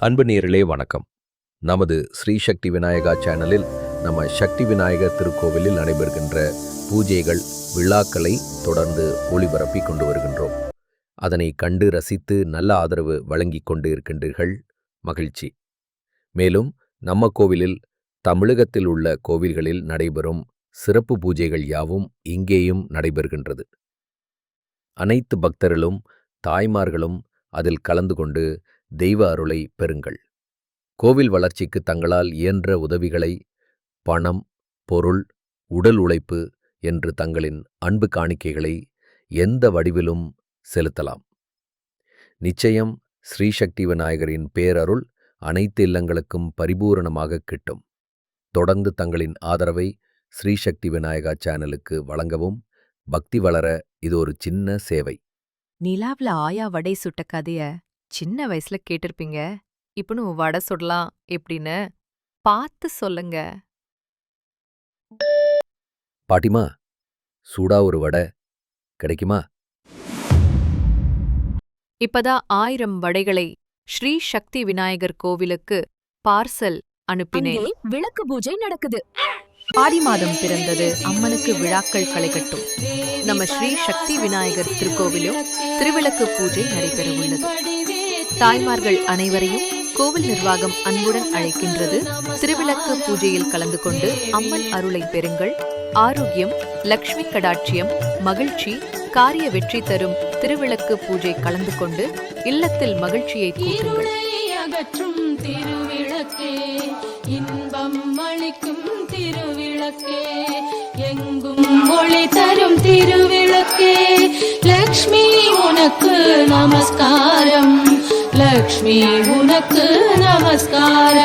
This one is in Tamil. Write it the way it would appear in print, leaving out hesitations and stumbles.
அன்பு நேயர்களே வணக்கம். நமது ஸ்ரீ சக்தி விநாயகா சேனலில் நம்ம சக்தி விநாயகர் திருக்கோவிலில் நடைபெறுகின்ற பூஜைகள் விழாக்களை தொடர்ந்து ஒளிபரப்பி கொண்டு வருகின்றோம். அதனை கண்டு ரசித்து நல்ல ஆதரவு வழங்கி கொண்டு இருக்கின்றீர்கள், மகிழ்ச்சி. மேலும் நம்ம கோவிலில் தமிழகத்தில் உள்ள கோவில்களில் நடைபெறும் சிறப்பு பூஜைகள் யாவும் இங்கேயும் நடைபெறுகின்றது. அனைத்து பக்தர்களும் தாய்மார்களும் அதில் கலந்து கொண்டு தெய்வ அருளை பெறுங்கள். கோவில் வளர்ச்சிக்கு தங்களால் இயன்ற உதவிகளை பணம், பொருள், உடல் உழைப்பு என்று தங்களின் அன்பு காணிக்கைகளை எந்த வடிவிலும் செலுத்தலாம். நிச்சயம் ஸ்ரீ சக்தி விநாயகரின் பேரருள் அனைத்து இல்லங்களுக்கும் பரிபூரணமாக கிட்டும். தொடர்ந்து தங்களின் ஆதரவை ஸ்ரீ சக்தி விநாயகா சேனலுக்கு வழங்கவும். பக்தி வளர இது ஒரு சின்ன சேவை. நிலாவ்ல ஆயா வடை சுட்ட கதைய சின்ன வயசுல கேட்டிருப்பீங்க. இப்பன்னு வடை சுடலாம் எப்படின்னு பார்த்து சொல்லுங்க. பாட்டிமா, சூடா ஒரு வடை கிடைக்குமா? இப்பதான் 1000 வடைகளை ஸ்ரீ சக்தி விநாயகர் கோவிலுக்கு பார்சல் அனுப்பினேன். விளக்கு பூஜை நடக்குது. ஆடி மாதம் பிறந்தது, அம்மனுக்கு விழாக்கள் களைகட்டும். நம்ம ஸ்ரீ சக்தி விநாயகர் திருக்கோவிலும் திருவிளக்கு பூஜை நடைபெறவுள்ளது. தாய்மார்கள் அனைவரையும் கோவில் நிர்வாகம் அன்புடன் அழைக்கின்றது. திருவிளக்கு பூஜையில் கலந்து கொண்டு அம்மன் அருளை பெறுங்கள். ஆரோக்கியம், லக்ஷ்மி கடாட்சியம், மகிழ்ச்சி, காரிய வெற்றி தரும் திருவிளக்கு பூஜை கலந்து கொண்டு இல்லத்தில் மகிழ்ச்சியை கூட்டுங்கள். இன்பம் அளிக்கும் திருவிளக்கே, எங்கும் ஒளி தரும் திருவிளக்கே, லக்ஷ்மி உனக்கு நமஸ்காரம், லக்ஷ்மி உனக்கு நமஸ்காரம்.